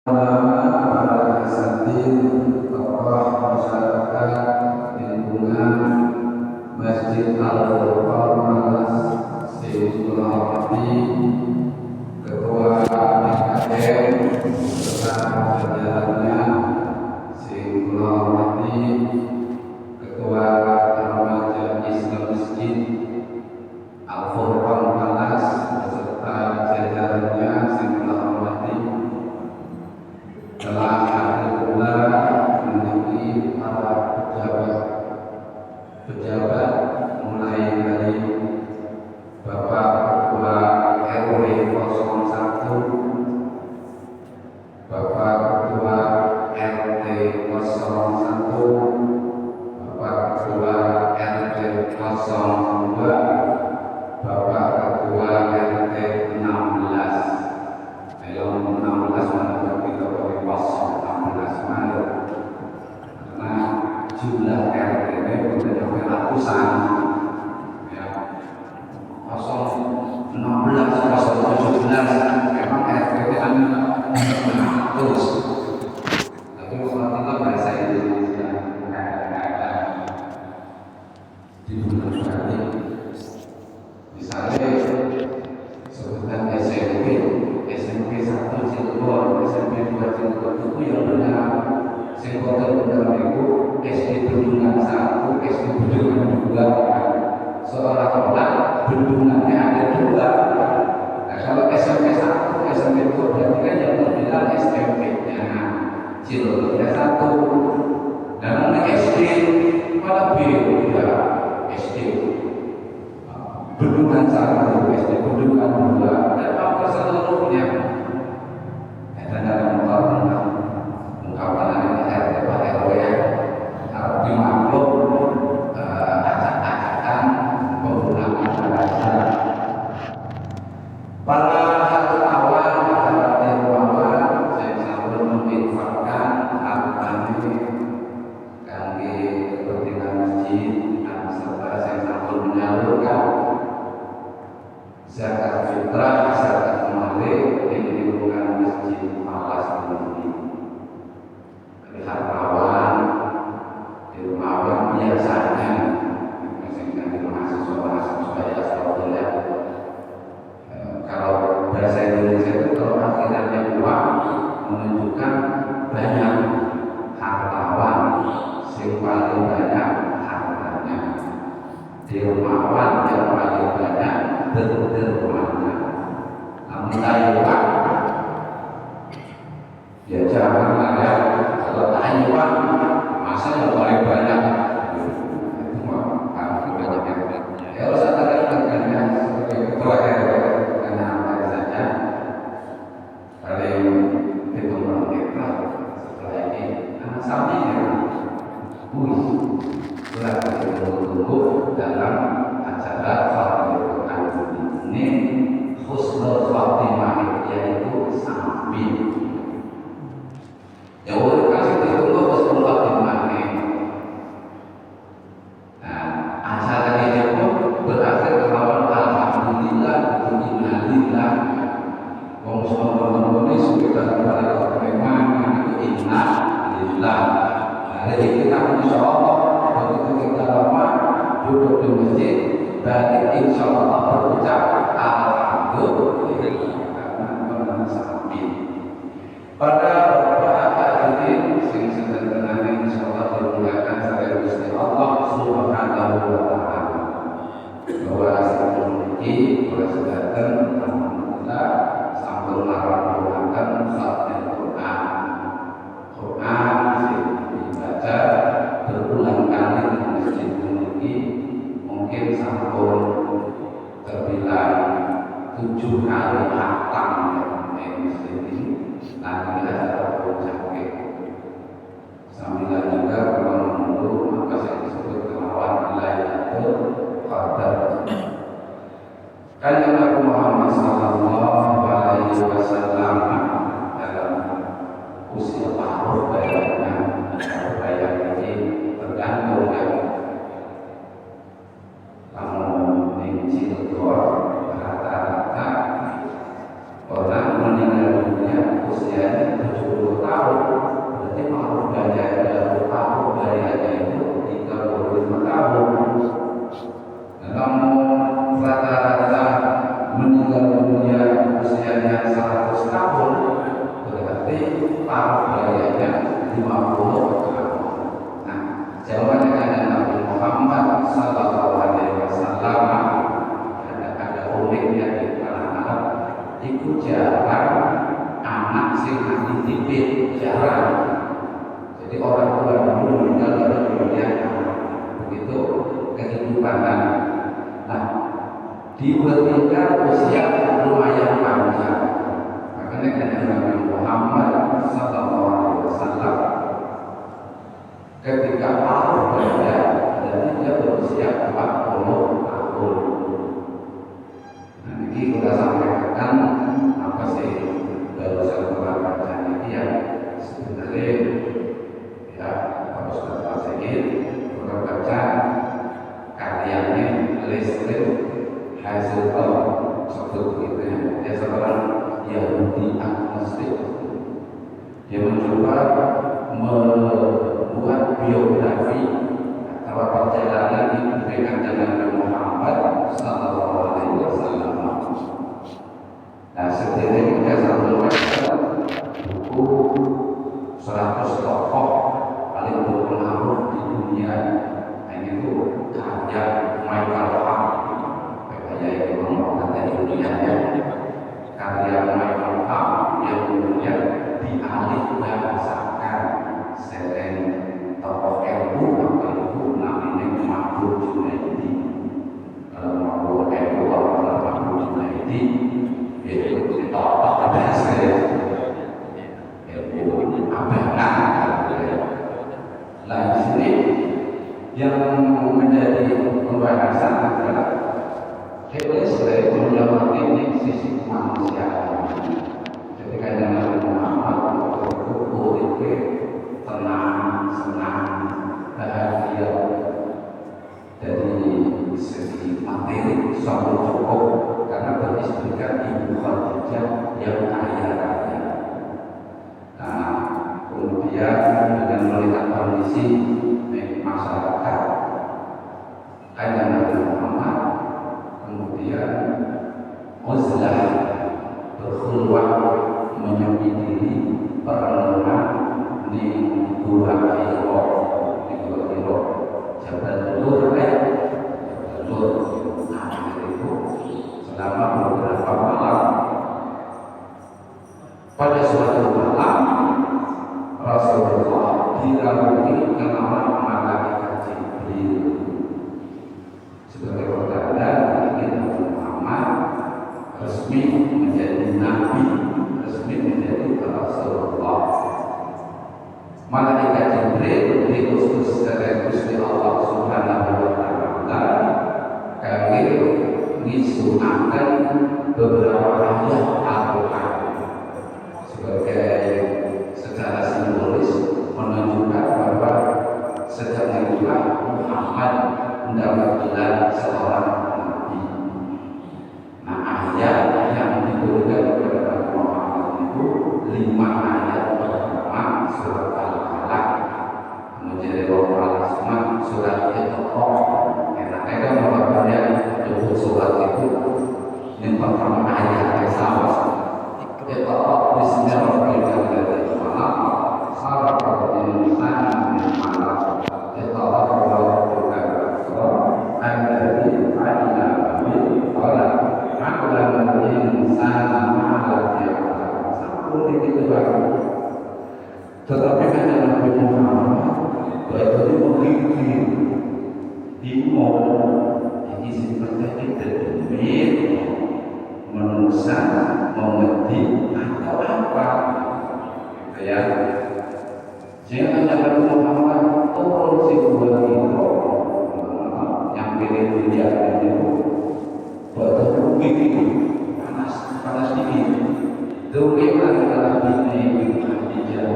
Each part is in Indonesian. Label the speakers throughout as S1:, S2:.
S1: para asatidz, tokoh masyarakat lingkungan Masjid Al-Furqan Malas, sing kula hormati Ketua PKM beserta jajarannya, sing kula hormati Ketua Remaja Islam Masjid Al-Furqan Malas beserta jajarannya, sing kula hormati. Telah hadir pula memiliki para pejabat mulai dari Bapak Ketua RW 01, Bapak Ketua RT 01, Bapak Ketua RT 02, Bapak Ketua RT 16. Ayo 16 mana kita boleh kosong 16 mana? Karena jumlah RT ini sudah sampai ratusan. Ya, 016, 017, memang RT itu kan 100. Tapi kalau kita bahasa Indonesia kadang-kadang dibunuh sekali. Misalnya sebutan SMP 1 Cilegon, SMP 2 Cilegon itu yang benar. Sing benar itu SD Bendungan 1, SD Bendungan 2. Seolah-olah bendungannya ada 2. Nah, kalau SMP 1, SMP 2 berarti kan yang terbilang SMP-nya Cilegonnya 1. Dan SD pada B ya SD Bendungan 1, SD Bendungan 2, dan apa seluruhnya. Dalam ungkapan RT Pak RW harus dimaklum acak-acakan penggunaan bahasa. Para hartawan, para dermawan, saya selalu menginfokan harta ini kangge kepentingan masjid, dan serta saya selalu menyalurkan zakat fitrah, zakat malik di lingkungan Masjid Malas ini. Dari hartawan, dermawan biasanya, misalnya di mahasiswa ya sebetulnya. Kalau bahasa Indonesia itu kalau akhirnya uang menunjukkan banyak hartawan, sing paling banyak hartanya. Dermawan yang paling banyak dermawannya. Namun Taiwan ya jangan ada. Kalau Taiwan masa yang paling banyak itu mah banyak yang ya usah harganya seperti ketua RW karena apa saja paling hitungan kita setelah ini anak sapinya telah ditunggu dalam acara Fadlul Quran ini. Husnul Fatimah yaitu sapi. Ya udah kasih ditunggu Husnul Fatimah ini. Nah, acara ini pun berakhir dengan alhamdulillah, innalillah. Wong sono-sono ini sudah balik ke mana itu innalillah. Hari ini kita insyaallah begitu kita lama duduk di masjid, berarti insyaallah berucap pada beberapa hadirin sing sedherhana insyaallah dimuliakan sareng Gusti Allah Subhanahu wa taala. Bahwa sebelum ini kula sedaten alhamdulillah sampun larangaken khatmul Quran. Quran sing dibaca berulang kali di masjid ini mungkin sampun terbilang 7 kali hatam yang masjid ini. Nanti acara puncaknya sambil juga kalau menunggu maka saya disebut kelawan Lailatul Qadar. Kanjeng Nabi Muhammad sallallahu alaihi wasallam dalam usia paruh bayarnya, bayar ini tergantung ya. Kamu ini rata-rata orang meninggal dunia usianya 70 berarti paruh bayanya 50 tahun. Nah, zaman ada Nabi Muhammad Sallallahu Alaihi Wasallam ada uniknya di kalangan Arab. Itu jarang anak sing dititip, jarang. Jadi orang tua dulu meninggal baru kemudian begitu kehidupan. Nah, diberikan usia lumayan panjang. Makanya kata Nabi Muhammad Sallallahu Alaihi Wasallam ketika paruh baya, jadi dia berusia 40 tahun. Nah, ini kita sampaikan apa sih barusan telah baca ini yang sebenarnya ya harus kita sedikit kita baca karyanya listrik hasil sebut begitu ya. Dia seorang Yahudi agnostik. Dia mencoba membuat biografi atau perjalanan hidup dengan Nabi Muhammad Sallallahu Alaihi Wasallam. Nah, setidaknya dia selalu membaca buku 100 tokoh paling berpengaruh di dunia. Nah, ini tuh karya Michael Hart. Karya yang mengatakan dunia ya. Karya Michael Hart yang kemudian dialih bahasakan selain tokoh ilmu atau itu namanya Mahfud Junaidi. Kalau Mahfud ilmu atau Mahfud Junaidi itu tokoh bahasa ilmu abangan. Nah, di sini yang menjadi pembahasan adalah Iblis melewati sisi manusia. Ketika Nabi Muhammad berkumpul itu tenang, senang, bahagia. Dari segi materi sangat cukup karena beristrikan Ibu Khadijah yang kaya raya. Nah, kemudian dengan melihat kondisi masyarakat, ada Nabi Muhammad kemudian uzlah berkhulwah menyepi diri perenungan di Gua Hiro, Jabal Nur itu selama beberapa malam. Pada suatu malam Rasulullah dirawati oleh malaikat Jibril sebagai pertanda Nabi Muhammad resmi menjadi nabi, resmi menjadi Rasulullah. Malaikat Jibril diutus dari Gusti Allah Subhanahu wa Ta'ala kami ngisunaken beberapa ayat Al-Quran sebagai secara simbolis menunjukkan bahwa sejak itulah Muhammad mendapat gelar seorang nabi. Nah, ayat yang diberikan kepada Muhammad itu 5 ayat pertama surat Al-Falaq, kemudian surat Iqra. Enaknya kan mengatakannya itu surat itu yang pertama ayat yang sama. Iqra bismillahirrahmanirrahim. Khalaqal insana min 'alaq. Iqra rabbuka alladzi 'allama bil qalam 'allamal insana ma lam ya'lam. Sampai itu baru. Tetapi kan Nabi Muhammad itu memikir dimo ini seperti terjemit menusa mengerti atau apa ya. Jangan Nabi Muhammad turun si dua kilo yang pilih dia itu betul begitu panas dingin. Demikian adalah bini Khadijah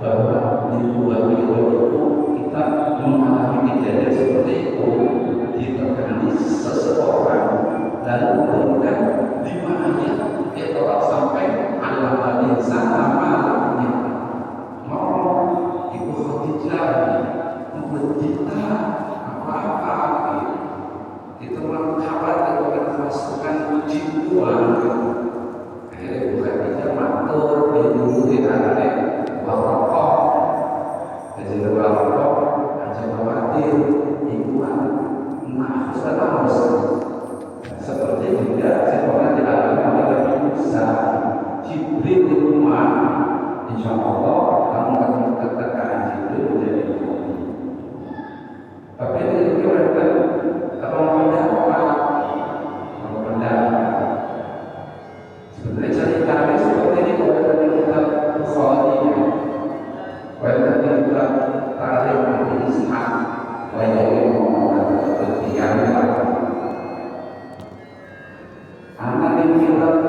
S1: bahwa di dua kilo itu kita mengalami kejadian seperti itu, diterkani seseorang lalu berikan 5 ayat itu sampai ala insan amalnya mau Ibu Khadijah memberita apa-apa itu mengkabar dengan masukan jiwa. Akhirnya Ibu Khadijah matur di anaknya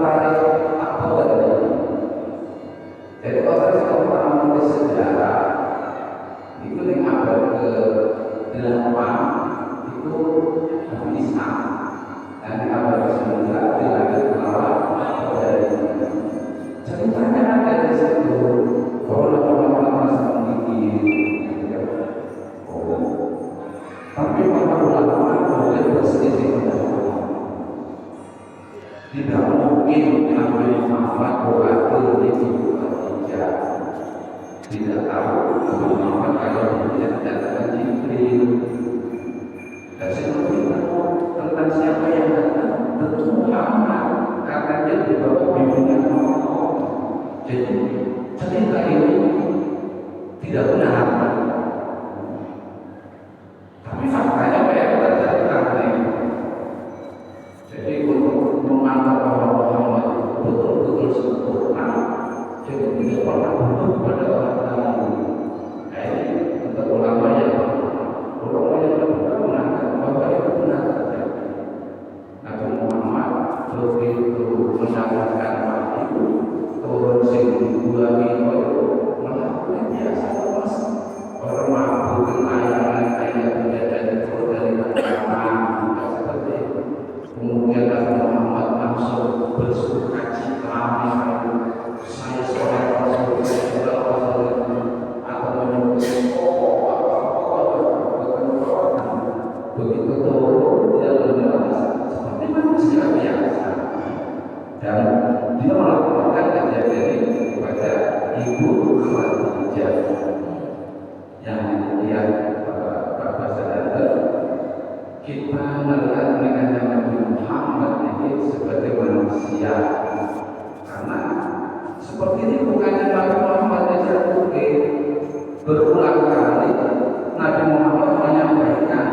S1: tertarik apa tadi? Jadi orang yang pernah menulis sejarah itu yang abad ke-8 itu Nabi Isa, dan di abad ke-9 dilanjut melawan dari ceritanya ada di situ. Kalau orang-orang masa memiliki tapi para ulama boleh berselisih pendapat. Tidak mungkin Nabi Muhammad berakhir di situ saja. Tidak tahu Nabi Muhammad kalau dia datang Jibril. Dan seperti itu tentang siapa yang datang, tentu Muhammad karena dia dibawa bimbingan Allah. Jadi cerita ini tidak benar. Tapi faktanya apa yang kita ceritakan ini? Jadi untuk menganggap bahwa Muhammad betul-betul sempurna, jadi tidak pernah berubah pada orang lain. Nah ini untuk ulama yang menganggap bahwa itu benar saja. Nabi Muhammad begitu mendapatkan wahyu turun sing dua minggu melakukan biasa mas orang mampu ayat dari agama seperti itu. Kemudian Nabi Muhammad langsung bersuka cita, saya seorang Rasul, atau menyebut begitu turun dia menjelaskan seperti manusia biasa, dan dia melakukan kejadian kepada ibu Khadijah yang kemudian Bapak sadar kita melihat nikahnya Nabi Muhammad ini sebagai manusia, karena seperti ini bukannya Nabi Muhammad saja mungkin berulang kali Nabi Muhammad menyampaikan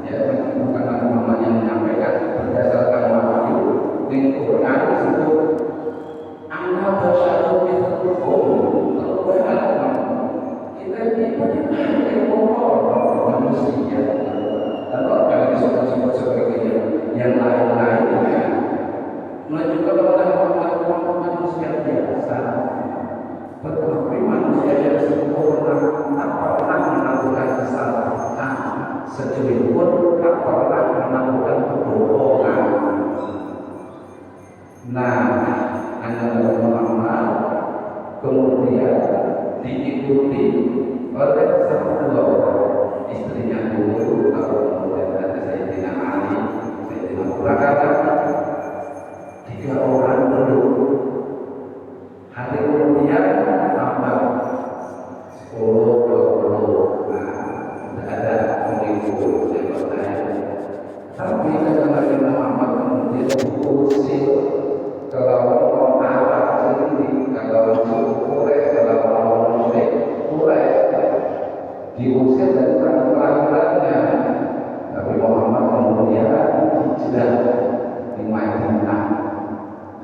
S1: ya bukan Nabi Muhammad yang menyampaikan berdasarkan wahyu di Quran disebut anak bersatu hukum kita ini manusia dan orang disebut sebagai yang lain-lainnya menunjukkan bahwa manusia biasa, tetapi manusia yang sempurna tak pernah melakukan kesalahan sedikit pun, tak pernah melakukan kebohongan. Nah, Nabi Muhammad kemudian diikuti oleh dua orang, istrinya dulu, kemudian ada Sayyidina Ali, Sayyidina Abu Bakar, 3 orang dulu. Hari kemudian tambah 10, 20. Nah, tidak ada pengikut yang percaya. Tapi kata Nabi Muhammad kemudian diusir ke lawan Arab sendiri, kalau Quraisy, kalau orang musyrik Quraisy diusir dari kelahirannya. Nabi Muhammad kemudian hijrah di Madinah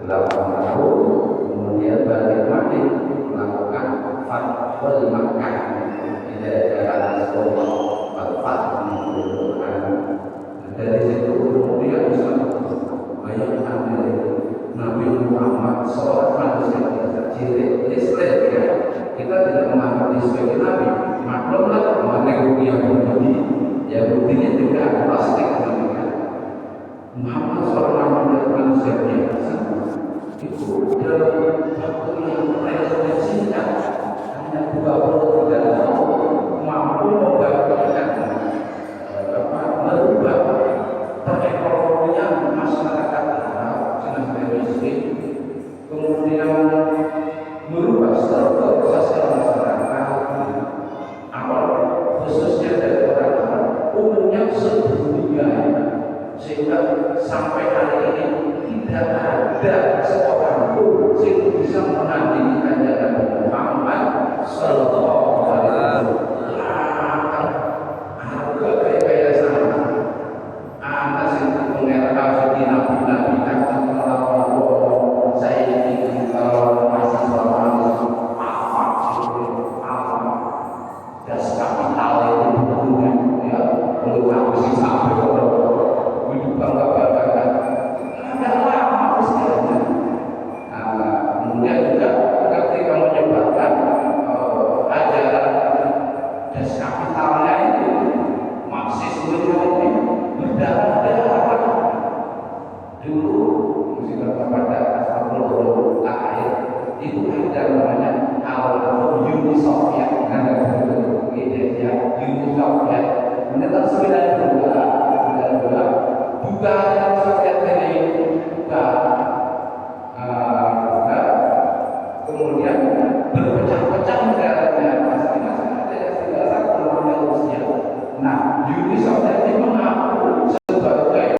S1: 8 tahun, kemudian balik lagi melakukan Fathul Makkah di daerah Rasulullah Al-Fatih dari situ kemudian bisa bayangkan Nabi Muhammad seorang manusia biasa cilik Islam ya. Kita tidak menganggap dia sebagai Nabi. Maklumlah mengenai Yahudinya juga plastik namanya. Muhammad seorang manusia biasa itu dalam waktu yang relatif singkat hanya 23 tahun mampu membagikan merubah perekonomian masyarakat Arab dengan miskin, kemudian merubah struktur sosial masyarakat awal khususnya dari orang Arab umumnya sedunia, sehingga sampai hari ini tidak ada seorang pun yang bisa menandingi Dulu musibah pada asal air itu ada namanya awal Uni Soviet, kan ide ya Uni Soviet. Menetap 92 buka Soviet ini buka, kemudian